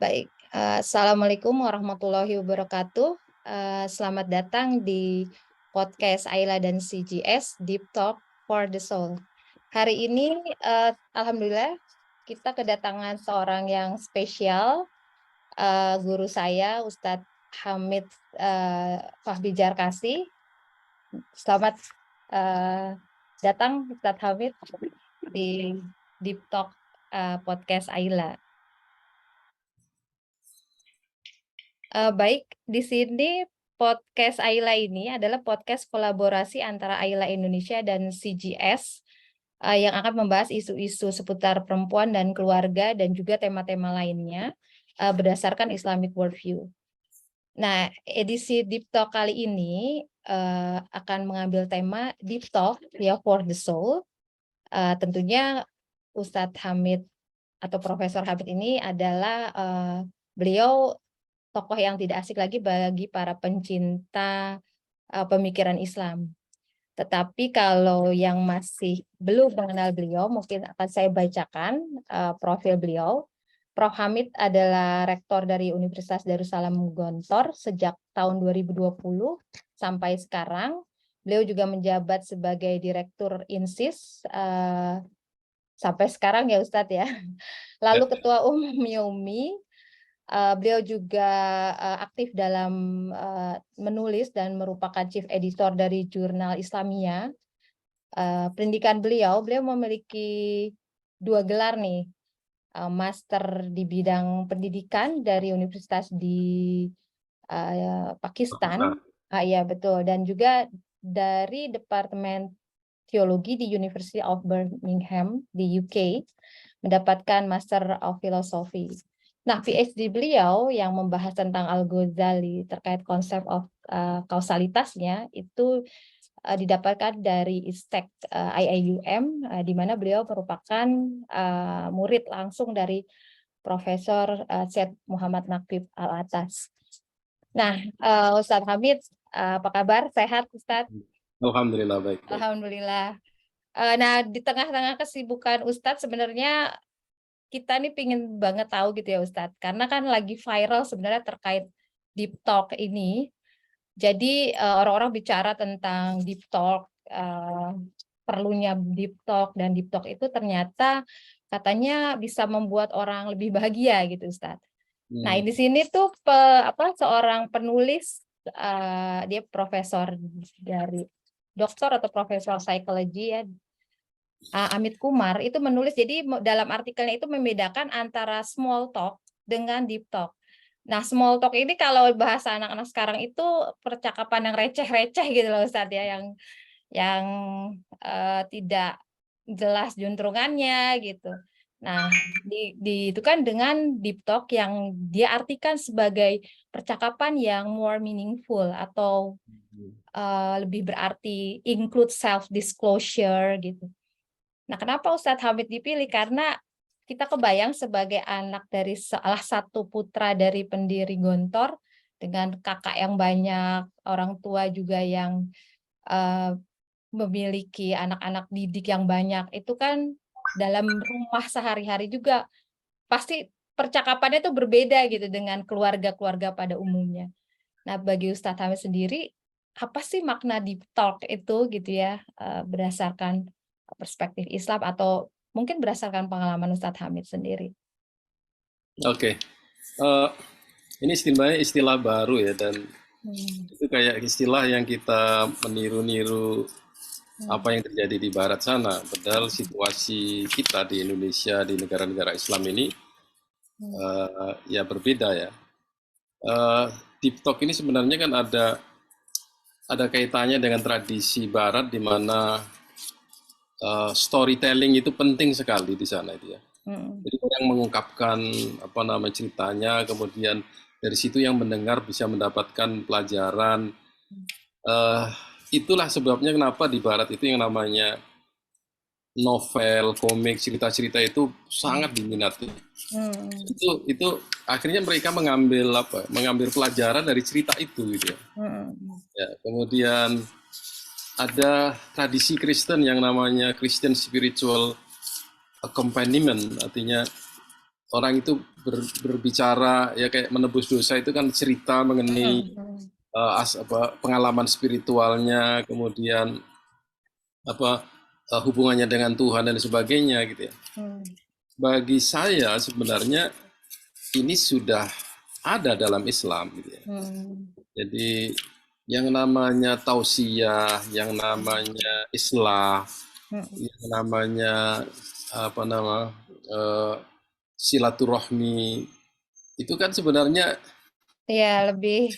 Baik, assalamualaikum warahmatullahi wabarakatuh. Selamat datang di podcast Ayla dan CGS Deep Talk for the Soul. Hari ini, alhamdulillah kita kedatangan seorang yang spesial, guru saya Ustadz Hamid Fahmi Jarkasi. Selamat datang Ustadz Hamid di Deep Talk podcast Ayla. Baik, di sini podcast Ayla ini adalah podcast kolaborasi antara Ayla Indonesia dan CGS, yang akan membahas isu-isu seputar perempuan dan keluarga dan juga tema-tema lainnya, berdasarkan Islamic worldview. Nah, edisi Deep Talk kali ini, akan mengambil tema Deep Talk ya for the Soul. Tentunya Ustadz Hamid atau Profesor Hamid ini adalah, beliau tokoh yang tidak asing lagi bagi para pencinta pemikiran Islam. Tetapi kalau yang masih belum mengenal beliau, mungkin akan saya bacakan profil beliau. Prof. Hamid adalah rektor dari Universitas Darussalam Gontor sejak tahun 2020 sampai sekarang. Beliau juga menjabat sebagai Direktur INSIS sampai sekarang ya Ustadz ya. Lalu Ya. Ketua Umum YUMI. Beliau juga aktif dalam menulis dan merupakan chief editor dari jurnal Islamia. Pendidikan beliau memiliki 2 gelar nih, master di bidang pendidikan dari universitas di Pakistan. Ya betul, dan juga dari Departemen Teologi di University of Birmingham di UK, mendapatkan Master of Philosophy. Nah, PhD beliau yang membahas tentang Al-Ghazali terkait konsep of kausalitasnya itu didapatkan dari ISTEC IIUM, di mana beliau merupakan murid langsung dari Profesor Syed Muhammad Naqib Al-Atas. Nah, Ustadz Hamid, apa kabar? Sehat, Ustadz? Alhamdulillah baik. Alhamdulillah. Nah, di tengah-tengah kesibukan Ustadz sebenarnya kita nih pingin banget tahu gitu ya Ustadz, karena kan lagi viral sebenarnya terkait deep talk ini. Jadi orang-orang bicara tentang deep talk, perlunya deep talk, dan deep talk itu ternyata katanya bisa membuat orang lebih bahagia gitu Ustadz. Nah, di sini tuh seorang penulis, dia profesor dari doktor atau profesor psikologi ya, Amit Kumar itu menulis, jadi dalam artikelnya itu membedakan antara small talk dengan deep talk. Nah, small talk ini kalau bahasa anak-anak sekarang itu percakapan yang receh-receh gitu loh Ustadz ya, yang tidak jelas juntrungannya gitu. Nah, itu kan dengan deep talk yang dia artikan sebagai percakapan yang more meaningful atau lebih berarti include self disclosure gitu. Nah, kenapa Ustadz Hamid dipilih? Karena kita kebayang sebagai anak dari salah satu putra dari pendiri Gontor, dengan kakak yang banyak, orang tua juga yang memiliki anak-anak didik yang banyak, itu kan dalam rumah sehari-hari juga pasti percakapannya itu berbeda gitu dengan keluarga-keluarga pada umumnya. Nah, bagi Ustadz Hamid sendiri, apa sih makna deep talk itu gitu ya, berdasarkan perspektif Islam atau mungkin berdasarkan pengalaman Ustadz Hamid sendiri? Oke. Ini istilahnya istilah baru ya, dan itu kayak istilah yang kita meniru-niru apa yang terjadi di barat sana. Padahal situasi kita di Indonesia, di negara-negara Islam ini ya berbeda ya. Deep talk ini sebenarnya kan ada kaitannya dengan tradisi barat, di mana storytelling itu penting sekali di sana itu ya. Jadi orang mengungkapkan apa namanya ceritanya, kemudian dari situ yang mendengar bisa mendapatkan pelajaran. Eh, Itulah sebabnya kenapa di Barat itu yang namanya novel, komik, cerita-cerita itu sangat diminati. Itu akhirnya mereka mengambil pelajaran dari cerita itu gitu ya. Ya, kemudian ada tradisi Kristen yang namanya Christian Spiritual Accompaniment, artinya orang itu berbicara ya kayak menebus dosa itu kan cerita mengenai pengalaman spiritualnya, kemudian hubungannya dengan Tuhan dan sebagainya gitu ya. Bagi saya sebenarnya ini sudah ada dalam Islam gitu ya. Jadi yang namanya tausiah, yang namanya islah, yang namanya silaturahmi itu kan sebenarnya ya lebih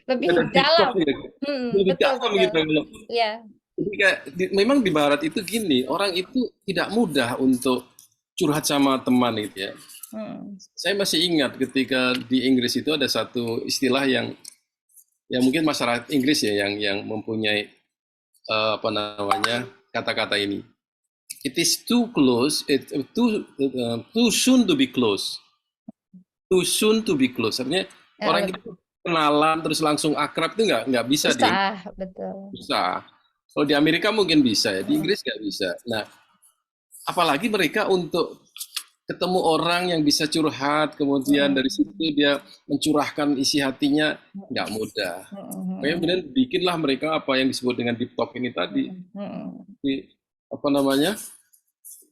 TikTok dalam. ya. Lebih Betul dalam betul. gitu loh. Ya. Jadi kayak memang di barat itu gini, orang itu tidak mudah untuk curhat sama teman gitu ya. Saya masih ingat ketika di Inggris itu ada satu istilah yang mungkin masyarakat Inggris ya yang mempunyai kata-kata ini. It is too close, too soon to be close. Too soon to be close. Artinya orang itu kenalan terus langsung akrab itu nggak bisa susah, betul. Susah. Kalau di Amerika mungkin bisa ya, di Inggris nggak bisa. Nah, apalagi mereka untuk ketemu orang yang bisa curhat, kemudian dari situ dia mencurahkan isi hatinya, nggak mudah. Kemudian bikinlah mereka apa yang disebut dengan deep talk ini tadi.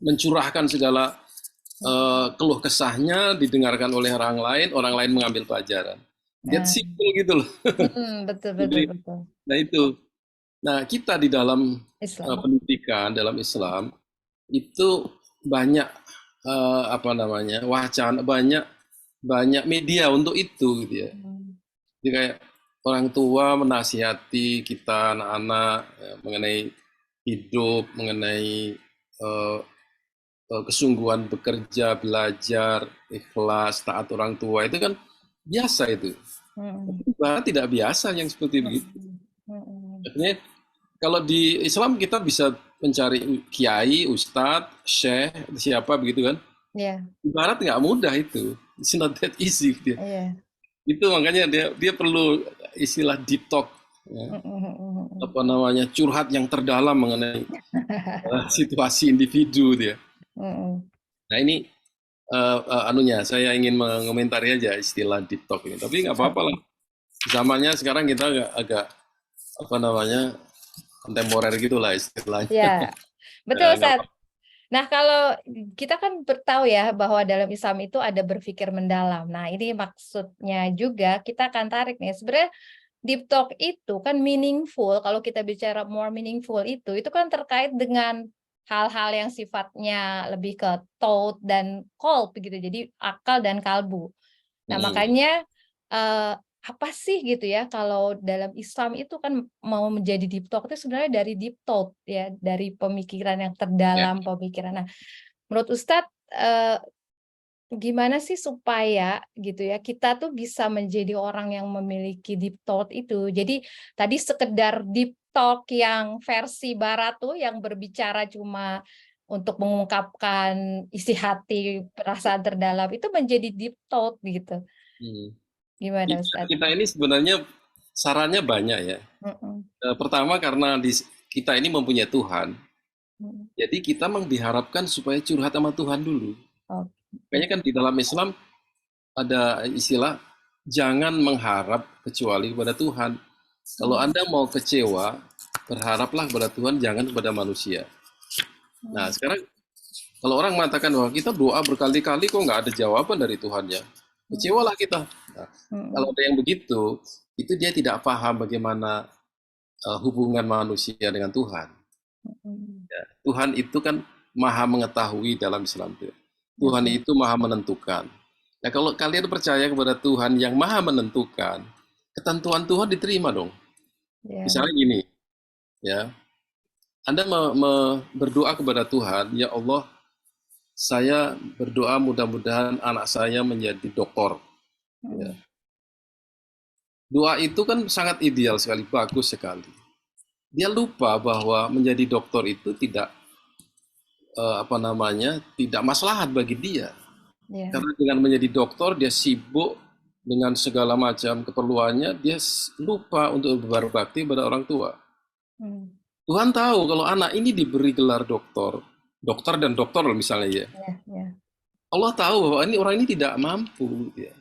Mencurahkan segala keluh kesahnya, didengarkan oleh orang lain mengambil pelajaran. Get simple gitu loh. Betul. Nah itu. Nah, kita di dalam pendidikan dalam Islam itu banyak wacana, banyak media untuk itu gitu ya. Jadi kayak orang tua menasihati kita anak-anak mengenai hidup, mengenai kesungguhan bekerja, belajar, ikhlas, taat orang tua itu kan biasa itu. Tapi tidak biasa yang seperti begitu. Artinya kalau di Islam kita bisa mencari kiai, ustadz, syekh, siapa begitu kan? Di Barat nggak mudah itu. It's not that easy dia. Itu makanya dia perlu istilah deep talk, ya. Curhat yang terdalam mengenai situasi individu dia. Nah ini saya ingin mengomentari aja istilah deep talk ini. Tapi nggak apa-apa lah. Zamannya sekarang kita agak kontemporer gitulah istilahnya. Ya, betul Ustaz. Nah, kalau kita kan tahu ya bahwa dalam Islam itu ada berpikir mendalam. Nah, ini maksudnya juga kita akan tarik nih. Sebenarnya deep talk itu kan meaningful. Kalau kita bicara more meaningful itu kan terkait dengan hal-hal yang sifatnya lebih ke thought dan qalb gitu. Jadi akal dan kalbu. Nah, makanya apa sih gitu ya kalau dalam Islam itu kan mau menjadi deep talk itu sebenarnya dari deep thought ya, dari pemikiran yang terdalam, pemikiran. Nah, menurut Ustadz gimana sih supaya gitu ya kita tuh bisa menjadi orang yang memiliki deep thought itu. Jadi tadi sekedar deep talk yang versi barat tuh yang berbicara cuma untuk mengungkapkan isi hati, perasaan terdalam itu menjadi deep thought gitu. Gimana Ustaz? Kita ini sebenarnya sarannya banyak ya. Pertama karena kita ini mempunyai Tuhan. Jadi kita diharapkan supaya curhat sama Tuhan dulu. Kayaknya kan di dalam Islam ada istilah jangan mengharap kecuali kepada Tuhan. Kalau Anda mau kecewa, berharaplah kepada Tuhan, jangan kepada manusia. Nah sekarang kalau orang mengatakan bahwa kita doa berkali-kali kok nggak ada jawaban dari Tuhan ya, kecewalah kita. Nah, kalau ada yang begitu, itu dia tidak paham bagaimana hubungan manusia dengan Tuhan. Ya, Tuhan itu kan maha mengetahui dalam Islam itu. Tuhan itu maha menentukan. Nah kalau kalian percaya kepada Tuhan yang maha menentukan, ketentuan Tuhan diterima dong. Misalnya gini, ya, Anda berdoa kepada Tuhan, ya Allah, saya berdoa mudah-mudahan anak saya menjadi dokter. Ya. Doa itu kan sangat ideal sekali, bagus sekali. Dia lupa bahwa menjadi dokter itu tidak tidak maslahat bagi dia. Karena dengan menjadi dokter dia sibuk dengan segala macam keperluannya, dia lupa untuk berbakti pada orang tua. Tuhan tahu kalau anak ini diberi gelar dokter dan dokter misalnya ya. Allah tahu bahwa orang ini tidak mampu, gitu ya.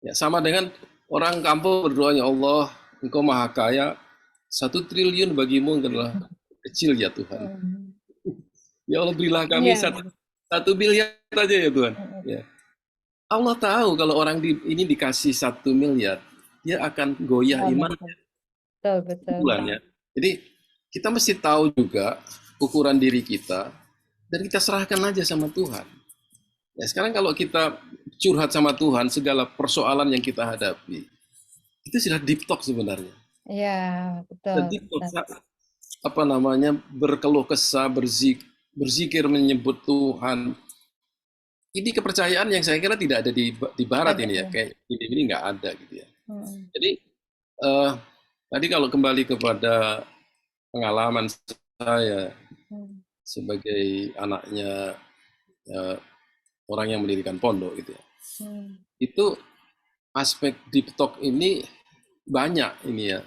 Ya, sama dengan orang kampung berdoa, ya Allah, Engkau Maha Kaya, 1 triliun bagimu adalah kecil ya Tuhan. Ya Allah, berilah kami Iya. 1 miliar saja ya Tuhan. Mm-mm. Ya. Allah tahu kalau orang ini dikasih 1 miliar, dia akan goyah Betul, iman betul, betul. bulannya. Jadi kita mesti tahu juga ukuran diri kita dan kita serahkan aja sama Tuhan. Ya, sekarang kalau kita curhat sama Tuhan segala persoalan yang kita hadapi, itu sudah deep talk sebenarnya. Iya, betul, Dan deep talk, betul. apa namanya, berkeluh kesah, berzikir menyebut Tuhan. Ini kepercayaan yang saya kira tidak ada di Barat Ada, ini ya, ya. kayak ini nggak ada gitu ya. Mm. Jadi tadi kalau kembali kepada pengalaman saya sebagai anaknya orang yang mendirikan pondok gitu ya, itu aspek deep talk ini banyak ini ya,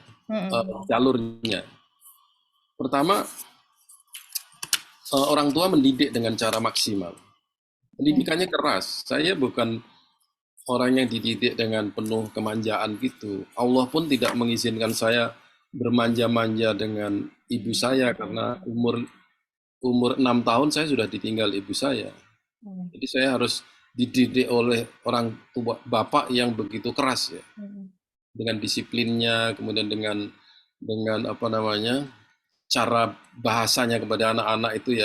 jalurnya. Pertama, orang tua mendidik dengan cara maksimal. Pendidikannya keras. Saya bukan orang yang dididik dengan penuh kemanjaan gitu. Allah pun tidak mengizinkan saya bermanja-manja dengan ibu saya karena umur 6 tahun saya sudah ditinggal ibu saya. Jadi saya harus dididik oleh orang tua bapak yang begitu keras ya. Dengan disiplinnya, kemudian dengan apa namanya, cara bahasanya kepada anak-anak itu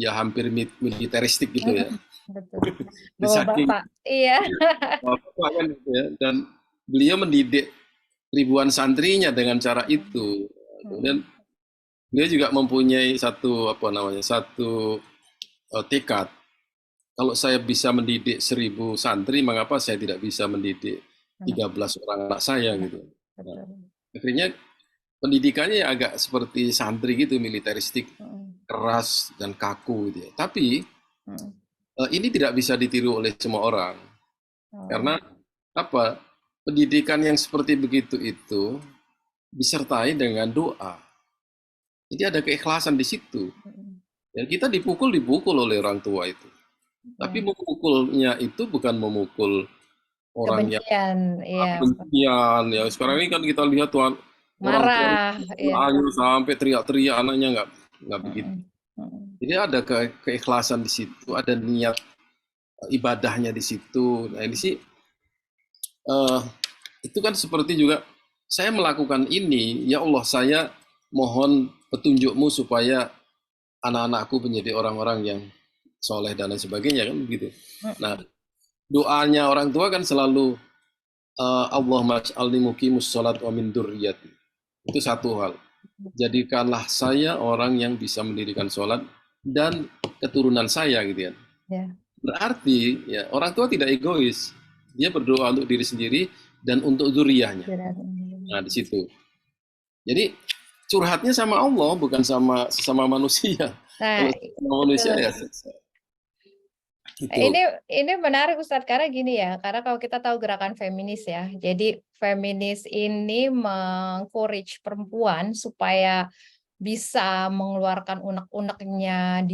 ya hampir militeristik gitu ya. Betul. Bapak, iya. Bapak kan gitu ya, dan beliau mendidik ribuan santrinya dengan cara itu. Kemudian beliau juga mempunyai satu tekad. Kalau saya bisa mendidik 1.000 santri, mengapa saya tidak bisa mendidik 13 orang anak saya gitu. Nah, akhirnya pendidikannya ya agak seperti santri gitu, militeristik, keras dan kaku gitu ya. Tapi ini tidak bisa ditiru oleh semua orang. Karena apa? Pendidikan yang seperti begitu itu disertai dengan doa. Jadi ada keikhlasan di situ. Ya, kita dipukul oleh orang tua itu. Tapi memukulnya itu bukan memukul orang yang kebencian, iya. kebencian. Ya sekarang ini kan kita lihat tuan orang tua Marah, iya. sampai teriak-teriak, anaknya nggak begitu. Jadi ada keikhlasan di situ, ada niat ibadahnya di situ. Nah ini sih itu kan seperti juga saya melakukan ini, ya Allah saya mohon petunjukmu supaya anak-anakku menjadi orang-orang yang soleh dan lain sebagainya kan begitu. Nah doanya orang tua kan selalu Allahumma ij'alni muqimus shalat wa min dzurriyyati. Itu satu hal. Jadikanlah saya orang yang bisa mendirikan sholat dan keturunan saya gitu ya. Berarti ya orang tua tidak egois. Dia berdoa untuk diri sendiri dan untuk zuriyahnya. Nah, di situ. Jadi curhatnya sama Allah bukan sama sesama manusia. Nah, kalau sama manusia ya gitu. Ini menarik Ustadz karena gini ya, karena kalau kita tahu gerakan feminis ya, jadi feminis ini mengencourage perempuan supaya bisa mengeluarkan unek-uneknya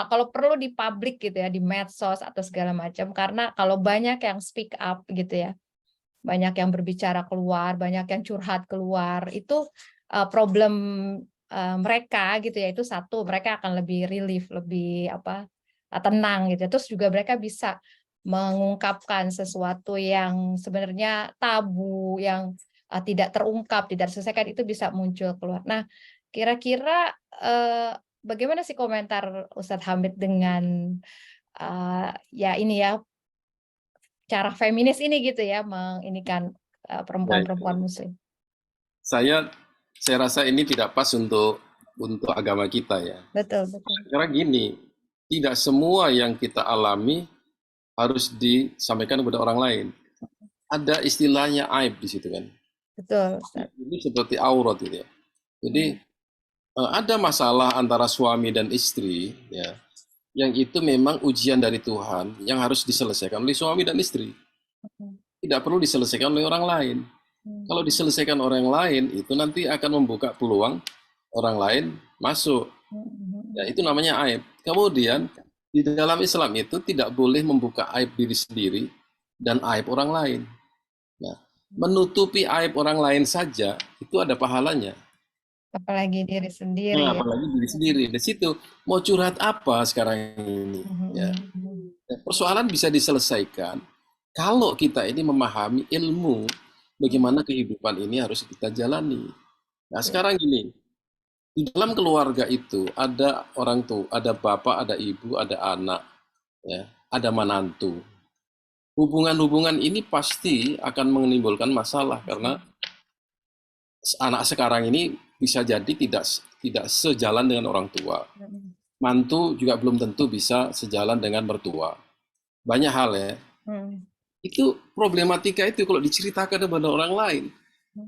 kalau perlu di publik gitu ya, di medsos atau segala macam, karena kalau banyak yang speak up gitu ya, banyak yang berbicara keluar, banyak yang curhat keluar, itu problem mereka gitu ya, itu satu, mereka akan lebih relief, lebih tenang gitu. Terus juga mereka bisa mengungkapkan sesuatu yang sebenarnya tabu, yang tidak terungkap, tidak terselesaikan, itu bisa muncul keluar. Nah, kira-kira bagaimana sih komentar Ustadz Hamid dengan ya ini ya cara feminis ini gitu ya, menginikan perempuan-perempuan Muslim? Saya rasa ini tidak pas untuk agama kita ya. Betul. Karena gini, tidak semua yang kita alami harus disampaikan kepada orang lain. Ada istilahnya aib di situ kan. Betul. Ini seperti aurat gitu ya. Jadi ada masalah antara suami dan istri ya, yang itu memang ujian dari Tuhan yang harus diselesaikan oleh suami dan istri. Tidak perlu diselesaikan oleh orang lain. Kalau diselesaikan orang lain, itu nanti akan membuka peluang orang lain masuk. Ya, itu namanya aib. Kemudian Di dalam Islam itu tidak boleh membuka aib diri sendiri dan aib orang lain. Nah, menutupi aib orang lain saja itu ada pahalanya. Apalagi diri sendiri Nah, ya. apalagi diri sendiri. Di situ mau curhat apa sekarang ini? Ya, persoalan bisa diselesaikan kalau kita ini memahami ilmu bagaimana kehidupan ini harus kita jalani. Nah, sekarang gini, di dalam keluarga itu ada orang tua, ada bapak, ada ibu, ada anak, ya, ada menantu. Hubungan-hubungan ini pasti akan menimbulkan masalah karena anak sekarang ini bisa jadi tidak sejalan dengan orang tua. Mantu juga belum tentu bisa sejalan dengan mertua. Banyak hal ya. Itu problematika itu kalau diceritakan kepada orang lain,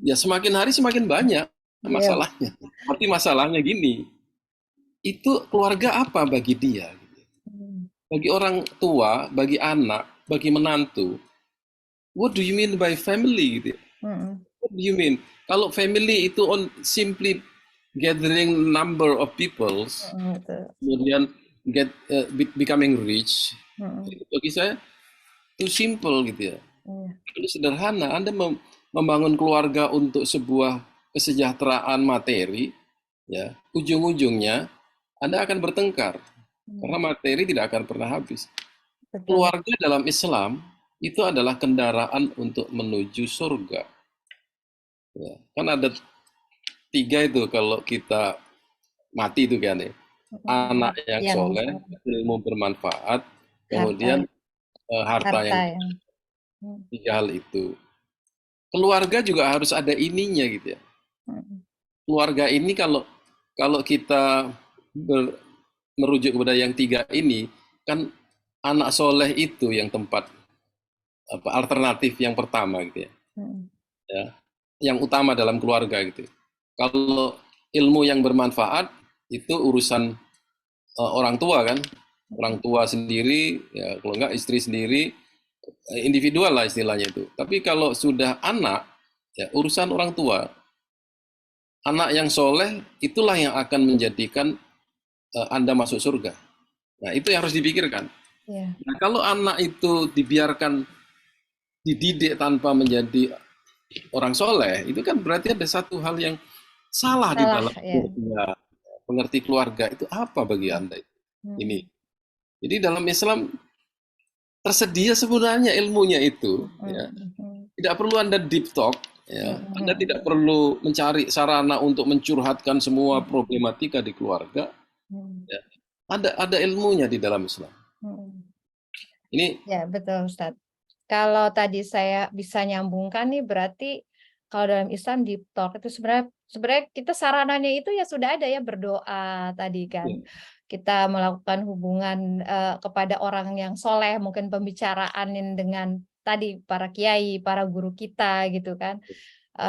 ya semakin hari semakin banyak masalahnya. Tapi masalahnya gini, itu keluarga apa bagi dia? Bagi orang tua, bagi anak, bagi menantu, what do you mean by family? Gitu. What do you mean? Kalau family itu simply gathering number of people, kemudian becoming rich, bagi saya itu simple gitu ya. Itu sederhana. Anda membangun keluarga untuk sebuah kesejahteraan materi, ya ujung-ujungnya Anda akan bertengkar karena materi tidak akan pernah habis. Keluarga dalam Islam itu adalah kendaraan untuk menuju surga. Ya, kan ada 3 itu kalau kita mati itu kan ya. Anak yang soleh, ilmu bermanfaat, kemudian harta yang 3 hal itu. Keluarga juga harus ada ininya gitu ya. Keluarga ini kalau kita merujuk kepada yang 3 ini, kan anak soleh itu yang tempat alternatif yang pertama gitu ya. Ya, yang utama dalam keluarga gitu. Kalau ilmu yang bermanfaat itu urusan orang tua kan, orang tua sendiri, ya kalau enggak istri sendiri, individual lah istilahnya itu. Tapi kalau sudah anak, ya urusan orang tua. Anak yang soleh itulah yang akan menjadikan Anda masuk surga. Nah itu yang harus dipikirkan. Nah kalau anak itu dibiarkan dididik tanpa menjadi orang soleh, itu kan berarti ada satu hal yang salah di dalam mengerti keluarga itu apa bagi Anda ini. Jadi dalam Islam tersedia sebenarnya ilmunya itu, ya. Tidak perlu Anda deep talk, ya. Anda tidak perlu mencari sarana untuk mencurhatkan semua problematika di keluarga. Ya. Ada ilmunya di dalam Islam. Ini ya betul Ustadz. Kalau tadi saya bisa nyambungkan nih, berarti kalau dalam Islam deep talk itu sebenarnya kita sarananya itu ya sudah ada ya, berdoa tadi kan. Kita melakukan hubungan kepada orang yang soleh, mungkin pembicaraan dengan tadi para kiai, para guru kita gitu kan.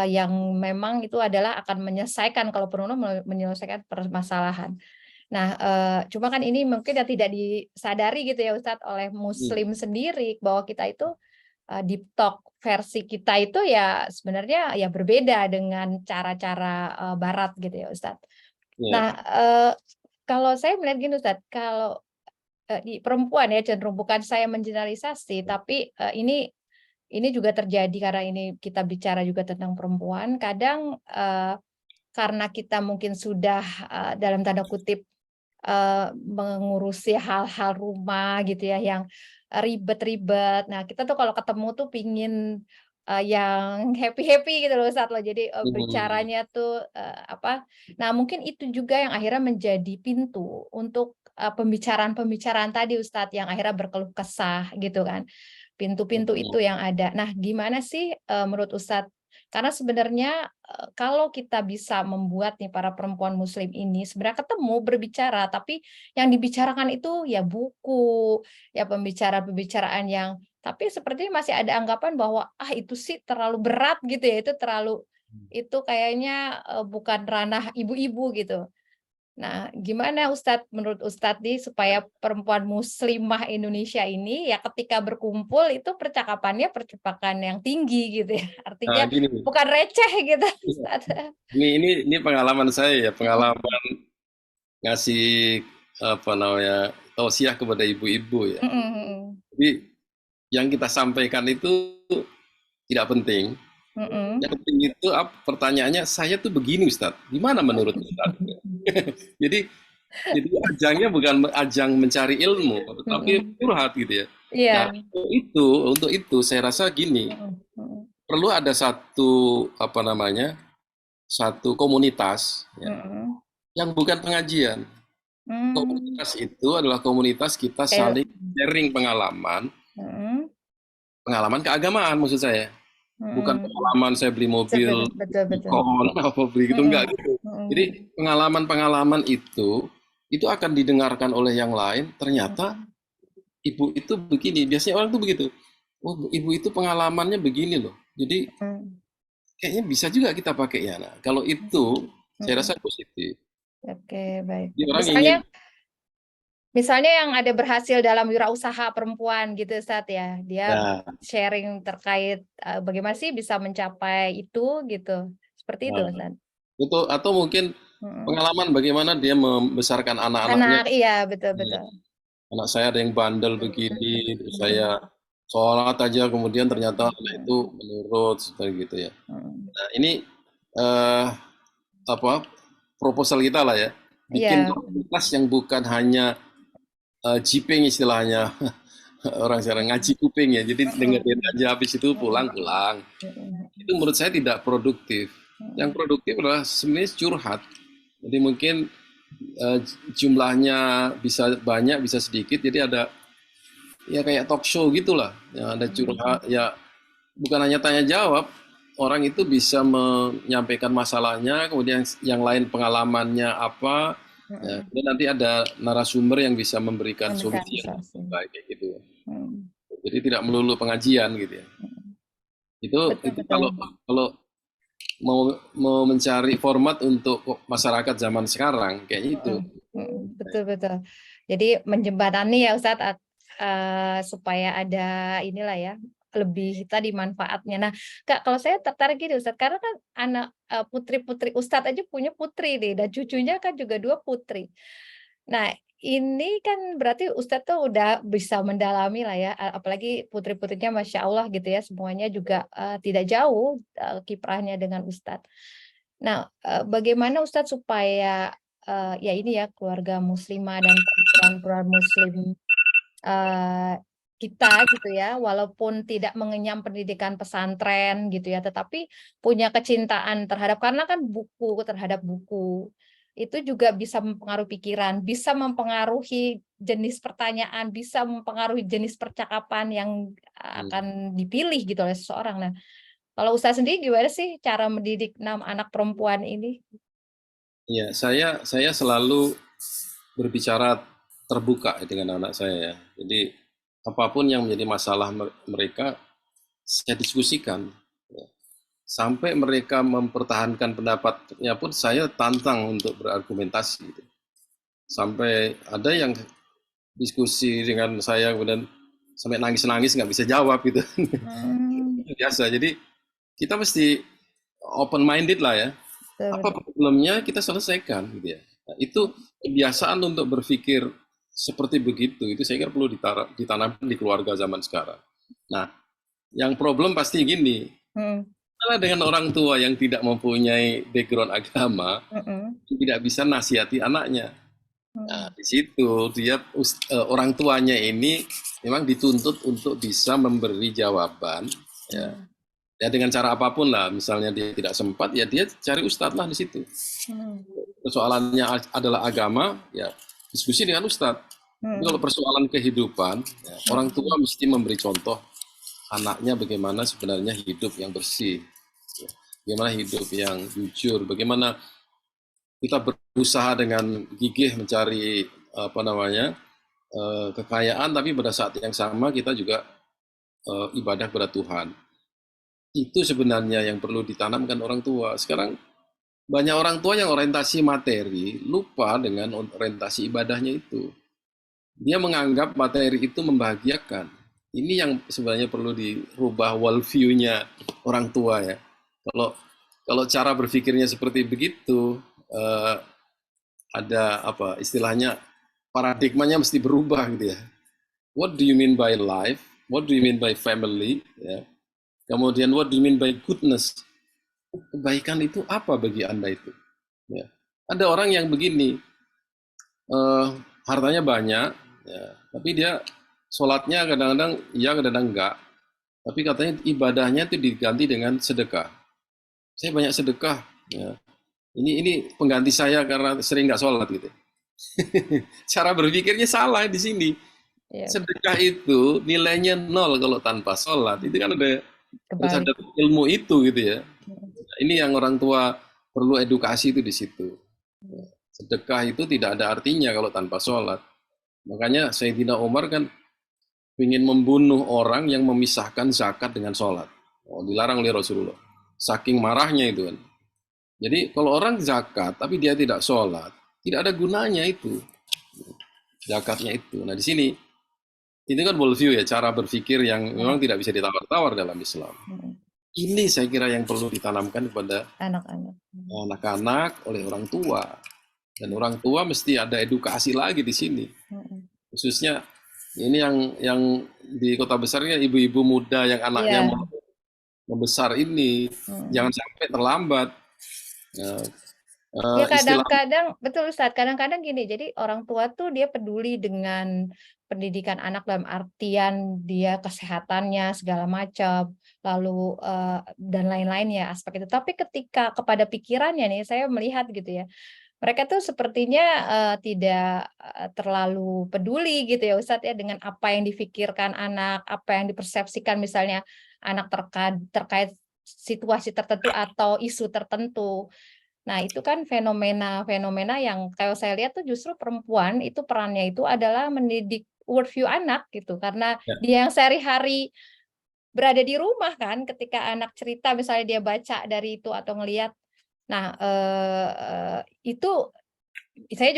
Yang memang itu adalah akan menyelesaikan, kalau perlu menyelesaikan permasalahan. Nah, cuma kan ini mungkin tidak disadari gitu ya Ustadz oleh Muslim sendiri, bahwa kita itu deep talk versi kita itu ya sebenarnya ya berbeda dengan cara-cara Barat gitu ya Ustadz. Nah, kalau saya melihat gini Ustadz, kalau di perempuan ya, cenderung, bukan saya mengeneralisasi, tapi ini juga terjadi karena ini kita bicara juga tentang perempuan. Kadang karena kita mungkin sudah dalam tanda kutip mengurusi hal-hal rumah gitu ya yang ribet-ribet. Nah, kita tuh kalau ketemu tuh pingin yang happy-happy gitu loh saat lo. Jadi bicaranya tuh nah mungkin itu juga yang akhirnya menjadi pintu untuk pembicaraan-pembicaraan tadi Ustadz, yang akhirnya berkeluh kesah gitu kan. Pintu-pintu itu yang ada. Nah, gimana sih menurut Ustadz? Karena sebenarnya kalau kita bisa membuat nih para perempuan Muslim ini sebenarnya ketemu berbicara, tapi yang dibicarakan itu ya buku, ya pembicaraan yang, tapi sepertinya masih ada anggapan bahwa itu sih terlalu berat gitu ya, itu kayaknya bukan ranah ibu-ibu gitu. Nah, gimana Ustadz, menurut Ustadz nih, supaya perempuan muslimah Indonesia ini ya ketika berkumpul itu percakapannya percakapan yang tinggi gitu ya. Artinya bukan receh gitu, Ustadz. Ini pengalaman saya ya, pengalaman ngasih apa namanya tausiah kepada ibu-ibu ya. Jadi yang kita sampaikan itu tidak penting. Yang penting itu pertanyaannya, saya tuh begini Ustadz, gimana menurut Ustadz? Jadi ajangnya bukan ajang mencari ilmu, tetapi curhat gitu ya. Nah, untuk itu saya rasa gini, perlu ada satu satu komunitas ya, yang bukan pengajian. Komunitas itu adalah komunitas kita saling sharing pengalaman, pengalaman keagamaan maksud saya. Bukan pengalaman saya beli mobil, beli gitu, enggak gitu. Jadi pengalaman-pengalaman itu akan didengarkan oleh yang lain. Ternyata ibu itu begini. Biasanya orang tuh begitu. Oh, ibu itu pengalamannya begini loh. Jadi kayaknya bisa juga kita pakai ya. Nah, kalau itu saya rasa positif. Oke, baik. Jadi orang ingin Misalnya yang ada berhasil dalam wirausaha perempuan gitu Ustaz ya, dia sharing terkait bagaimana sih bisa mencapai itu gitu, seperti itu Ustaz. Itu atau mungkin pengalaman bagaimana dia membesarkan anak-anaknya. Iya betul. Anak saya ada yang bandel begini, terus saya sholat aja kemudian ternyata anak itu menurut seperti gitu ya. Nah ini proposal kita lah ya, bikin komunitas yang bukan hanya jiping istilahnya orang sekarang, ngaji kuping ya, jadi dengerin aja habis itu pulang. Itu menurut saya tidak produktif. Yang produktif adalah sebenarnya curhat. Jadi mungkin jumlahnya bisa banyak bisa sedikit, jadi ada ya kayak talk show gitulah, yang ada curhat ya, bukan hanya tanya jawab. Orang itu bisa menyampaikan masalahnya, kemudian yang lain pengalamannya apa. Ya, dan nanti ada narasumber yang bisa memberikan solusi yang baik kayak gitu. Jadi tidak melulu pengajian gitu ya. Itu kalau mau mencari format untuk masyarakat zaman sekarang kayaknya itu. Betul. Jadi menjembatani ya Ustadz supaya ada inilah ya lebih tadi manfaatnya. Nah, Kak, kalau saya tertarik gini Ustadz, karena kan anak putri-putri Ustadz aja punya putri nih, dan cucunya kan juga 2 putri. Nah, ini kan berarti Ustadz tuh udah bisa mendalami lah ya, apalagi putri-putrinya Masya Allah gitu ya, semuanya juga tidak jauh kiprahnya dengan Ustadz. Nah, bagaimana Ustadz supaya ya ini ya keluarga muslimah dan perempuan-perempuan muslim kita gitu ya, walaupun tidak mengenyam pendidikan pesantren gitu ya, tetapi punya kecintaan karena kan terhadap buku itu juga bisa mempengaruhi pikiran, bisa mempengaruhi jenis pertanyaan, bisa mempengaruhi jenis percakapan yang akan dipilih gitu oleh seseorang. Nah, kalau Ustaz sendiri gimana sih cara mendidik 6 anak perempuan ini? Ya, saya selalu berbicara terbuka dengan anak saya ya. Jadi apapun yang menjadi masalah mereka saya diskusikan. Sampai mereka mempertahankan pendapatnya pun saya tantang untuk berargumentasi. Gitu. Sampai ada yang diskusi dengan saya kemudian sampai nangis-nangis nggak bisa jawab gitu. Biasa. Jadi kita mesti open minded lah ya. Apa problemnya kita selesaikan gitu ya. Nah, itu kebiasaan untuk berpikir seperti begitu itu saya kira perlu ditanamkan di keluarga zaman sekarang. Nah, yang problem pasti gini. Karena dengan orang tua yang tidak mempunyai background agama, tidak bisa nasihati anaknya. Nah, di situ dia orang tuanya ini memang dituntut untuk bisa memberi jawaban ya dengan cara apapun lah, misalnya dia tidak sempat ya dia cari ustadz lah di situ. Persoalannya adalah agama ya diskusi dengan ustadz. Tapi kalau persoalan kehidupan ya, orang tua mesti memberi contoh anaknya bagaimana sebenarnya hidup yang bersih ya. Bagaimana hidup yang jujur, bagaimana kita berusaha dengan gigih mencari kekayaan, tapi pada saat yang sama kita juga ibadah kepada Tuhan. Itu sebenarnya yang perlu ditanamkan orang tua. Sekarang banyak orang tua yang orientasi materi, lupa dengan orientasi ibadahnya itu. Dia menganggap materi itu membahagiakan. Ini yang sebenarnya perlu dirubah worldview-nya orang tua ya. Kalau cara berpikirnya seperti begitu, ada istilahnya paradigmanya mesti berubah gitu ya. What do you mean by life? What do you mean by family? Ya. Kemudian what do you mean by goodness? Kebaikan itu apa bagi Anda itu? Ya. Ada orang yang begini, hartanya banyak, ya, tapi dia sholatnya kadang-kadang iya, kadang-kadang enggak. Tapi katanya ibadahnya itu diganti dengan sedekah. Saya banyak sedekah. Ya. Ini pengganti saya karena sering nggak sholat gitu. Cara berpikirnya salah di sini. Sedekah itu nilainya 0 kalau tanpa sholat. Itu kan harus ada ilmu itu gitu ya. Ini yang orang tua perlu edukasi itu di situ. Sedekah itu tidak ada artinya kalau tanpa sholat. Makanya Sayyidina Umar kan ingin membunuh orang yang memisahkan zakat dengan sholat. Oh, dilarang oleh Rasulullah. Saking marahnya itu kan. Jadi kalau orang zakat tapi dia tidak sholat, tidak ada gunanya itu. Zakatnya itu. Nah di sini, ini kan worldview ya, cara berpikir yang memang tidak bisa ditawar-tawar dalam Islam. Ini saya kira yang perlu ditanamkan kepada anak-anak oleh orang tua. Dan orang tua mesti ada edukasi lagi di sini. Khususnya ini yang di kota besarnya ibu-ibu muda yang anaknya membesar ini, jangan sampai terlambat. Ya kadang-kadang betul Ustadz, kadang-kadang gini, jadi orang tua tuh dia peduli dengan pendidikan anak dalam artian dia kesehatannya segala macam, lalu dan lain-lain ya aspek itu. Tapi ketika kepada pikirannya nih, saya melihat gitu ya, mereka tuh sepertinya tidak terlalu peduli gitu ya Ustadz ya dengan apa yang difikirkan anak, apa yang dipersepsikan misalnya anak terkait situasi tertentu atau isu tertentu. Nah, itu kan fenomena-fenomena yang kalau saya lihat tuh justru perempuan itu perannya itu adalah mendidik worldview anak gitu. Karena dia yang sehari-hari berada di rumah kan ketika anak cerita misalnya dia baca dari itu atau ngelihat. Nah, itu saya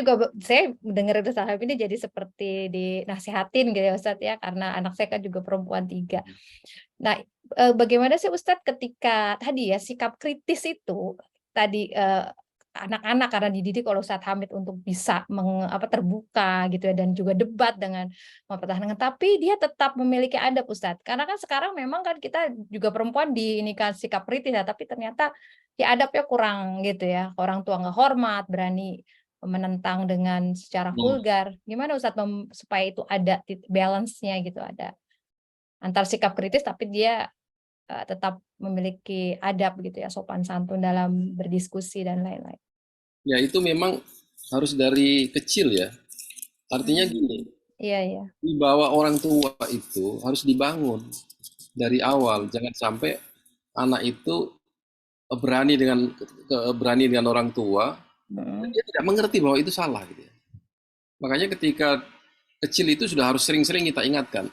dengar Ustaz Habib ini jadi seperti dinasihatin gitu ya Ustadz ya, karena anak saya kan juga perempuan 3. Nah, bagaimana sih Ustadz ketika tadi ya sikap kritis itu tadi anak-anak karena dididik oleh Ustadz Hamid untuk bisa terbuka gitu ya dan juga debat dengan mempertahankan, tapi dia tetap memiliki adab Ustadz. Karena kan sekarang memang kan kita juga perempuan diinikan sikap kritis ya, tapi ternyata ya adabnya kurang gitu ya. Orang tua nggak hormat, berani menentang dengan secara vulgar. Gimana Ustadz supaya itu ada balance-nya gitu, ada antar sikap kritis tapi dia tetap memiliki adab gitu ya, sopan santun dalam berdiskusi dan lain-lain. Ya itu memang harus dari kecil ya. Artinya gini, di bawah orang tua itu harus dibangun dari awal. Jangan sampai anak itu berani dengan orang tua, dia tidak mengerti bahwa itu salah gitu ya. Makanya ketika kecil itu sudah harus sering-sering kita ingatkan.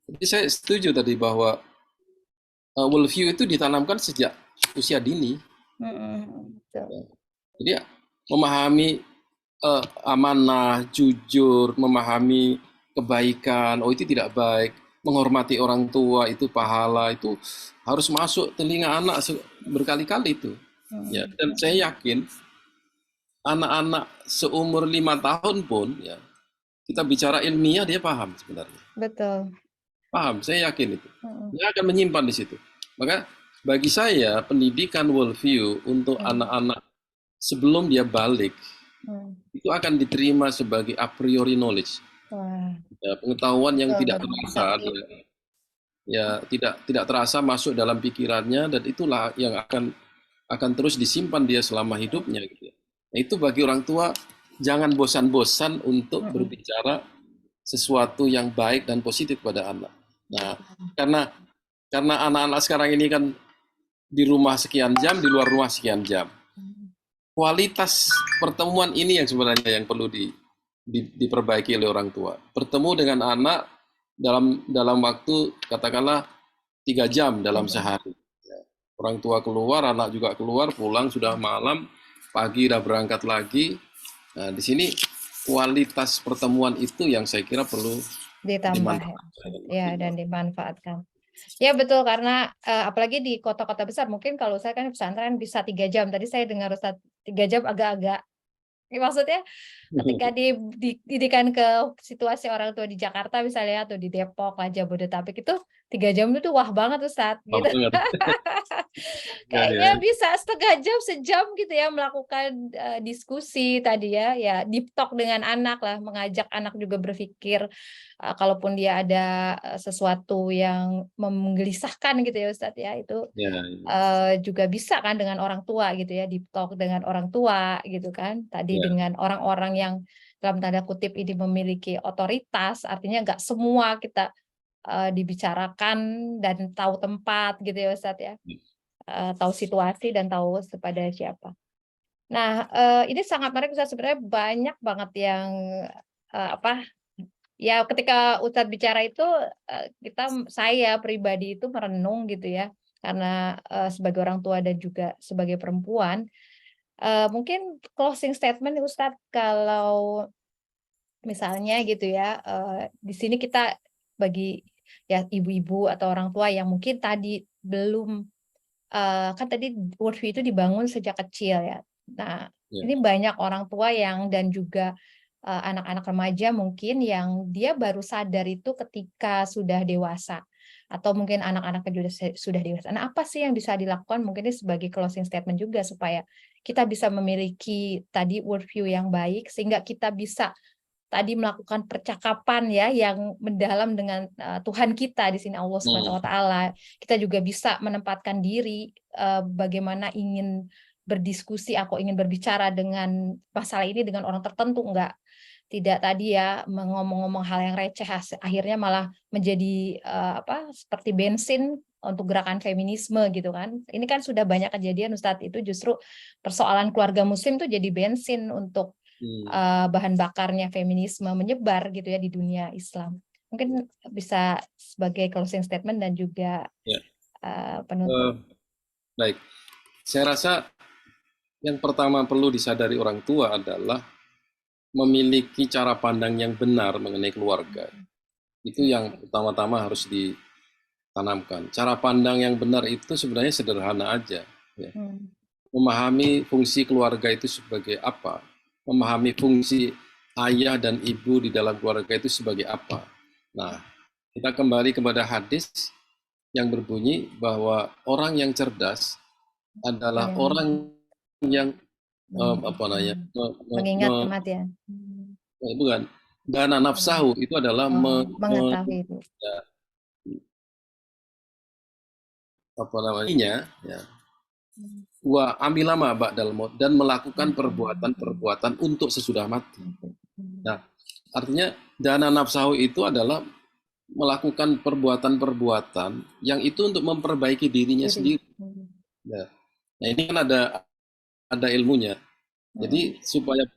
Jadi saya setuju tadi bahwa worldview itu ditanamkan sejak usia dini. Jadi memahami amanah, jujur, memahami kebaikan, oh itu tidak baik, menghormati orang tua itu pahala, itu harus masuk telinga anak berkali-kali itu. Ya, dan saya yakin anak-anak seumur 5 tahun pun ya kita bicara ilmiah dia paham sebenarnya. Betul. Paham, saya yakin itu. Dia akan menyimpan di situ. Maka bagi saya pendidikan worldview untuk anak-anak sebelum dia balik itu akan diterima sebagai a priori knowledge. Ya, pengetahuan yang tidak terasa, ya tidak terasa masuk dalam pikirannya, dan itulah yang akan terus disimpan dia selama hidupnya gitu. Nah, itu bagi orang tua jangan bosan-bosan untuk berbicara sesuatu yang baik dan positif pada anak. Nah, karena anak-anak sekarang ini kan di rumah sekian jam, di luar rumah sekian jam. Kualitas pertemuan ini yang sebenarnya yang perlu diperbaiki oleh orang tua. Bertemu dengan anak dalam waktu katakanlah 3 jam dalam sehari. Orang tua keluar, anak juga keluar, pulang sudah malam, pagi udah berangkat lagi. Nah, di sini kualitas pertemuan itu yang saya kira perlu ditambah ya dan dimanfaatkan. Ya betul, karena apalagi di kota-kota besar, mungkin kalau saya kan pesantren bisa 3 jam. Tadi saya dengar Ustaz 3 jam agak-agak Maksudnya ketika didikan ke situasi orang tua di Jakarta misalnya atau di Depok lah Jabodetabek itu 3 jam itu wah banget Ustadz gitu. Kayaknya bisa setengah jam sejam gitu ya melakukan diskusi tadi ya deep talk dengan anak lah, mengajak anak juga berpikir kalaupun dia ada sesuatu yang menggelisahkan gitu ya Ustadz ya itu juga bisa kan dengan orang tua gitu ya, deep talk dengan orang tua gitu kan. Tadi dengan orang-orang yang dalam tanda kutip ini memiliki otoritas, artinya nggak semua kita dibicarakan dan tahu tempat gitu ya Ustadz ya. Tahu situasi dan tahu kepada siapa. Nah, ini sangat menarik Ustadz, sebenarnya banyak banget yang ya ketika Ustadz bicara itu saya pribadi itu merenung gitu ya, karena sebagai orang tua dan juga sebagai perempuan, mungkin closing statement nih Ustadz, kalau misalnya gitu ya, di sini kita bagi ya ibu-ibu atau orang tua yang mungkin tadi belum kan tadi worldview itu dibangun sejak kecil ya. Nah, ini banyak orang tua yang dan juga anak-anak remaja mungkin yang dia baru sadar itu ketika sudah dewasa atau mungkin anak-anaknya juga sudah dewasa. Nah, apa sih yang bisa dilakukan mungkin ini sebagai closing statement juga supaya kita bisa memiliki tadi worldview yang baik sehingga kita bisa tadi melakukan percakapan ya yang mendalam dengan Tuhan kita di sini Allah Subhanahu wa taala. Kita juga bisa menempatkan diri bagaimana ingin berdiskusi, aku ingin berbicara dengan masalah ini dengan orang tertentu, enggak tidak tadi ya ngomong-ngomong hal yang receh akhirnya malah menjadi seperti bensin untuk gerakan feminisme gitu kan. Ini kan sudah banyak kejadian Ustadz, itu justru persoalan keluarga muslim tuh jadi bensin untuk bahan bakarnya feminisme menyebar gitu ya di dunia Islam. Mungkin bisa sebagai closing statement dan juga penutup. Baik, saya rasa yang pertama perlu disadari orang tua adalah memiliki cara pandang yang benar mengenai keluarga. Itu yang utama-tama harus ditanamkan. Cara pandang yang benar itu sebenarnya sederhana aja. Ya. Memahami fungsi keluarga itu sebagai apa, memahami fungsi ayah dan ibu di dalam keluarga itu sebagai apa. Nah, kita kembali kepada hadis yang berbunyi bahwa orang yang cerdas adalah orang yang mengingat kematian. Bukan, dana nafsahu itu adalah mengetahui itu. Wa amilama ba'dal maut, dan melakukan perbuatan-perbuatan untuk sesudah mati. Nah, artinya dana nafsahu itu adalah melakukan perbuatan-perbuatan yang itu untuk memperbaiki dirinya sendiri. Nah, ini kan ada ilmunya. Jadi supaya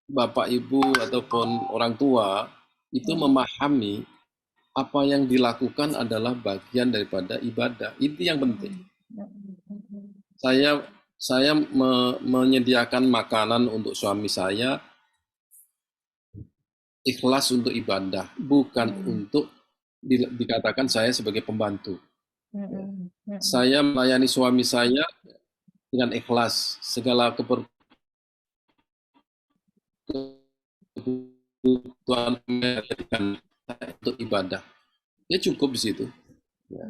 Bapak Ibu ataupun orang tua itu memahami apa yang dilakukan adalah bagian daripada ibadah. Itu yang penting. Saya menyediakan makanan untuk suami saya ikhlas untuk ibadah, bukan untuk dikatakan saya sebagai pembantu. Saya melayani suami saya dengan ikhlas, segala kebutuhan untuk ibadah. Ya cukup di situ. Ya.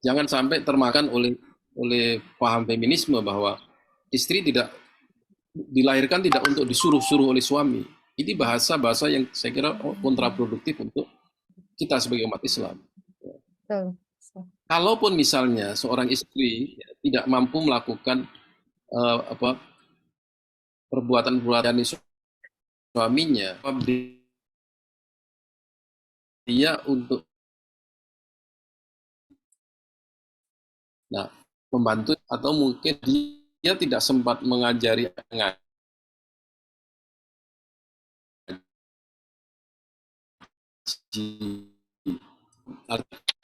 Jangan sampai termakan oleh paham feminisme bahwa istri tidak dilahirkan tidak untuk disuruh-suruh oleh suami. Ini bahasa-bahasa yang saya kira kontraproduktif untuk kita sebagai umat Islam. Kalaupun misalnya seorang istri tidak mampu melakukan perbuatan-perbuatan suaminya, dia untuk membantu, atau mungkin dia tidak sempat mengajari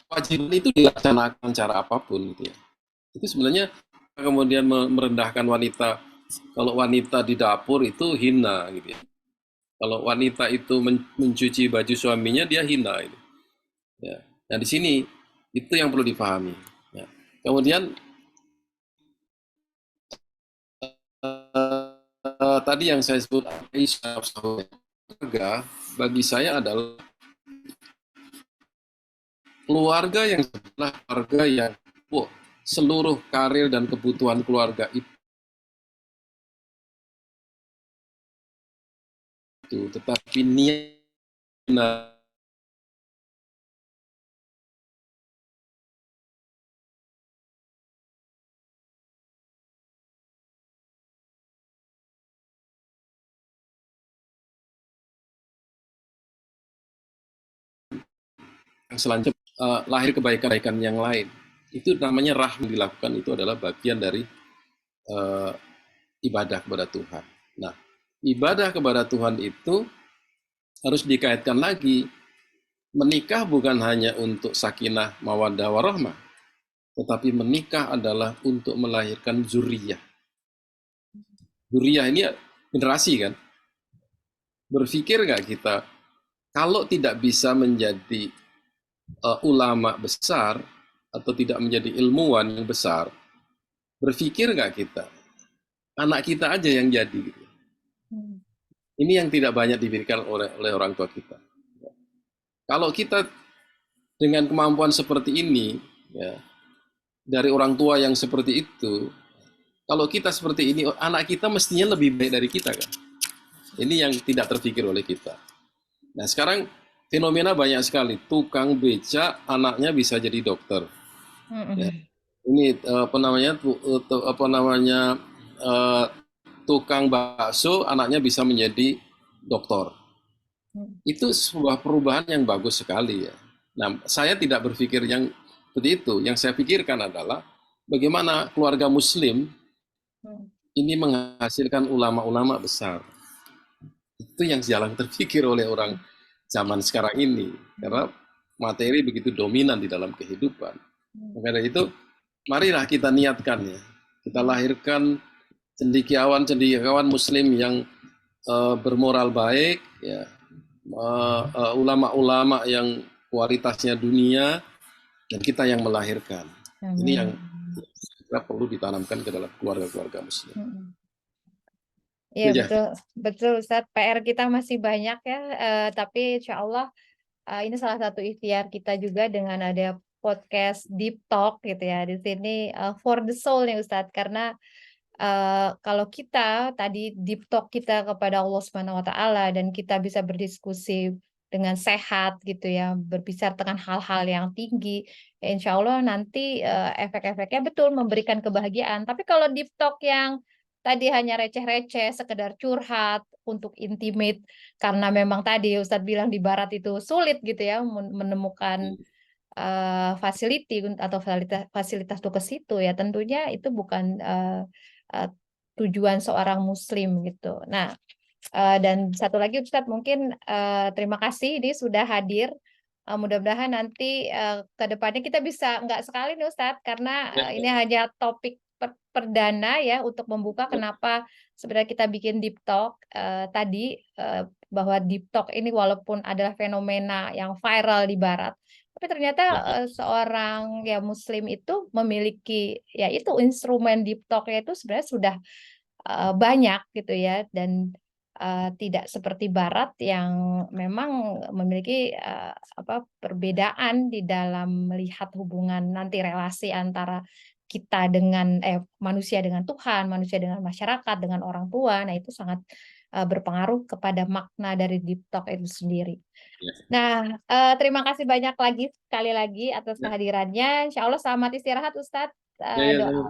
kewajiban itu dilaksanakan cara apapun gitu ya. Itu sebenarnya kemudian merendahkan wanita. Kalau wanita di dapur itu hina gitu ya. Kalau wanita itu mencuci baju suaminya, dia hina gitu. Ya. Nah di sini itu yang perlu dipahami. Ya. Kemudian tadi yang saya sebut keluarga, bagi saya adalah keluarga yang sebelah keluarga yang seluruh karir dan kebutuhan keluarga itu, tetapi niat yang selanjutnya lahir kebaikan-kebaikan yang lain. Itu namanya rahmat dilakukan, itu adalah bagian dari ibadah kepada Tuhan. Nah, ibadah kepada Tuhan itu harus dikaitkan lagi. Menikah bukan hanya untuk sakinah mawaddah warahmah, tetapi menikah adalah untuk melahirkan zuriyah. Zuriyah ini generasi kan. Berpikir nggak kita, kalau tidak bisa menjadi ulama besar atau tidak menjadi ilmuwan yang besar, berpikir nggak kita, anak kita aja yang jadi gitu. Ini yang tidak banyak diberikan oleh orang tua kita. Kalau kita dengan kemampuan seperti ini, ya, dari orang tua yang seperti itu, kalau kita seperti ini, anak kita mestinya lebih baik dari kita kan. Ini yang tidak terpikir oleh kita. Nah sekarang fenomena banyak sekali, tukang beca anaknya bisa jadi dokter. Ya. Ini tukang bakso anaknya bisa menjadi dokter. Itu sebuah perubahan yang bagus sekali ya. Nah saya tidak berpikir yang seperti itu. Yang saya pikirkan adalah bagaimana keluarga Muslim ini menghasilkan ulama-ulama besar. Itu yang jarang terpikir oleh orang zaman sekarang ini, karena materi begitu dominan di dalam kehidupan. Maka dari itu, marilah kita niatkan ya, kita lahirkan cendekiawan Muslim yang bermoral baik, ya, ulama-ulama yang kualitasnya dunia, dan kita yang melahirkan. Ini yang kita perlu ditanamkan ke dalam keluarga-keluarga Muslim. Iya betul Ustadz, PR kita masih banyak ya, tapi insya Allah ini salah satu ikhtiar kita juga dengan ada podcast Deep Talk gitu ya di sini, for the soul nih Ustadz, karena kalau kita tadi deep talk kita kepada Allah Subhanahu Wa Taala dan kita bisa berdiskusi dengan sehat gitu ya, berbicara tentang hal-hal yang tinggi, ya insya Allah nanti efek-efeknya betul memberikan kebahagiaan. Tapi kalau deep talk yang tadi hanya receh-receh, sekedar curhat untuk intimate, karena memang tadi Ustadz bilang di Barat itu sulit gitu ya menemukan facility atau fasilitas untuk ke situ ya, tentunya itu bukan tujuan seorang Muslim gitu. Nah, dan satu lagi Ustadz mungkin terima kasih ini sudah hadir. Mudah-mudahan nanti ke depannya kita bisa nggak sekali nih Ustadz, karena ini hanya topik perdana ya untuk membuka kenapa sebenarnya kita bikin Deep Talk tadi, bahwa Deep Talk ini walaupun adalah fenomena yang viral di Barat, tapi ternyata seorang ya Muslim itu memiliki ya itu instrumen Deep Talk-nya itu sebenarnya sudah banyak gitu ya, dan tidak seperti Barat yang memang memiliki perbedaan di dalam melihat hubungan nanti relasi antara kita dengan manusia dengan Tuhan, manusia dengan masyarakat, dengan orang tua. Nah, itu sangat berpengaruh kepada makna dari Deep Talk itu sendiri. Nah, terima kasih banyak sekali lagi atas kehadirannya. Insya Allah selamat istirahat Ustadz. Doa.